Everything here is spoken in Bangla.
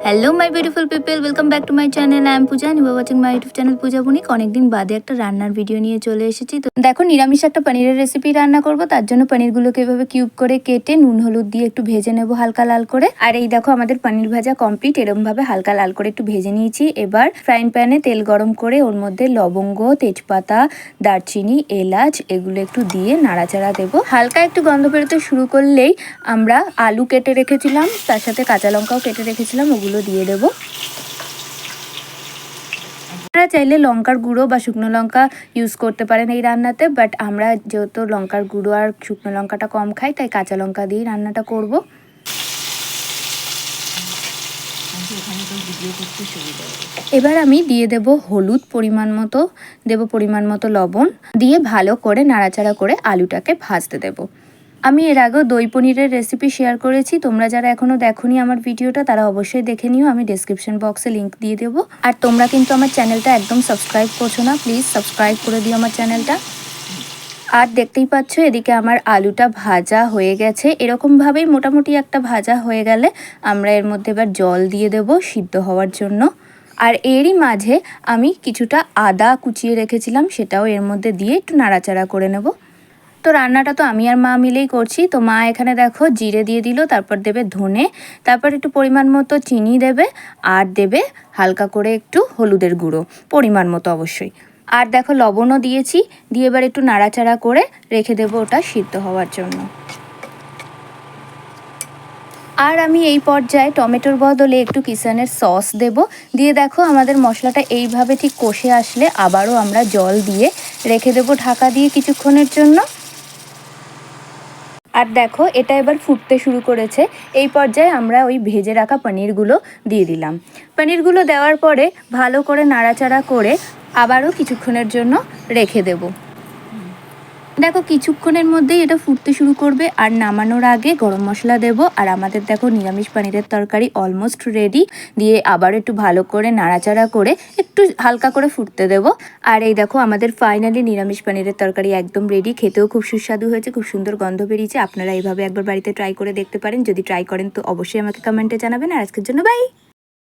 Hello my beautiful people, welcome back to my channel. I am Puja, you are watching my YouTube channel Puja Banik. অনেকদিন বাদে একটা রান্নার ভিডিও নিয়ে চলে এসেছি। তো দেখো, নিরামিষ একটা পনিরের রেসিপি রান্না করব। তার জন্য পনিরগুলোকে এভাবে কিউব করে কেটে নুন হলুদ দিয়ে একটু ভেজে নেব হালকা লাল করে। আর এই দেখো, আমাদের পনির ভাজা কমপ্লিট। এরকম ভাবে হালকা লাল করে একটু ভেজে নিয়েছি। এবার ফ্রাইং প্যানে তেল গরম করে ওর মধ্যে লবঙ্গ, তেজপাতা, দারচিনি, এলাচ এগুলো একটু দিয়ে নাড়াচাড়া দেবো। হালকা একটু গন্ধ বেরোতে শুরু করলেই আমরা আলু কেটে রেখেছিলাম, তার সাথে কাঁচা লঙ্কাও কেটে রেখেছিলাম, ওগুলো দিয়ে দেবো। আপনারা চাইলে লঙ্কার গুঁড়ো বা শুকনো লঙ্কা ইউজ করতে পারেন এই রান্নাতে, বাট আমরা যেহেতু লঙ্কার গুঁড়ো আর শুকনো লঙ্কাটা কম খাই, তাই কাঁচা লঙ্কা দিয়েই রান্নাটা করব। এবার আমি দিয়ে দেব হলুদ পরিমাণ মতো, পরিমাণ মতো লবণ দিয়ে ভালো করে নাড়াচাড়া করে আলুটাকে ভাজতে দেবো। আমি এর আগেও দই পনিরের রেসিপি শেয়ার করেছি। তোমরা যারা এখনও দেখোনি আমার ভিডিওটা, তারা অবশ্যই দেখে নিও। আমি ডেসক্রিপশন বক্সে লিঙ্ক দিয়ে দেবো। আর তোমরা কিন্তু আমার চ্যানেলটা একদম সাবস্ক্রাইব করছো না, প্লিজ সাবস্ক্রাইব করে দিও আমার চ্যানেলটা। আর দেখতেই পাচ্ছ, এদিকে আমার আলুটা ভাজা হয়ে গেছে। এরকমভাবেই মোটামুটি একটা ভাজা হয়ে গেলে আমরা এর মধ্যে এবার জল দিয়ে দেব সিদ্ধ হওয়ার জন্য। আর এরই মাঝে আমি কিছুটা আদা কুচিয়ে রেখেছিলাম, সেটাও এর মধ্যে দিয়ে একটু নাড়াচাড়া করে নেব। তো রান্নাটা তো আমি আর মা মিলেই করছি। তো মা এখানে দেখো জিরে দিয়ে দিল, তারপর দেবে ধনে, তারপর একটু পরিমাণ মতো চিনি দেবে, আর দেবে হালকা করে একটু হলুদের গুঁড়ো পরিমাণ মতো অবশ্যই। আর দেখো লবণও দিয়েছি, দিয়ে এবার একটু নাড়াচাড়া করে রেখে দেবো ওটা সিদ্ধ হওয়ার জন্য। আর আমি এই পর্যায়ে টমেটোর বদলে একটু কিষানের সস দেব। দিয়ে দেখো, আমাদের মশলাটা এইভাবে ঠিক কষে আসলে আবারও আমরা জল দিয়ে রেখে দেবো ঢাকা দিয়ে কিছুক্ষণের জন্য। আর দেখো, এটা এবার ফুটতে শুরু করেছে। এই পর্যায়ে আমরা ওই ভেজে রাখা পনিরগুলো দিয়ে দিলাম। পনিরগুলো দেওয়ার পরে ভালো করে নাড়াচাড়া করে আবারও কিছুক্ষণের জন্য রেখে দেব। দেখো, কিছুক্ষণের মধ্যেই এটা ফুটতে শুরু করবে। আর নামানোর আগে গরম মশলা দেব। আর আমাদের দেখো নিরামিষ পনিরের তরকারি অলমোস্ট রেডি। দিয়ে আবার একটু ভালো করে নাড়াচাড়া করে একটু হালকা করে ফুটতে দেব। আর এই দেখো, আমাদের ফাইনালি নিরামিষ পনিরের তরকারি একদম রেডি। খেতেও খুব সুস্বাদু হয়েছে, খুব সুন্দর গন্ধ বেরিয়েছে। আপনারা এইভাবে একবার বাড়িতে ট্রাই করে দেখতে পারেন। যদি ট্রাই করেন তো অবশ্যই আমাকে কমেন্টে জানাবেন। আর আজকের জন্য বাই।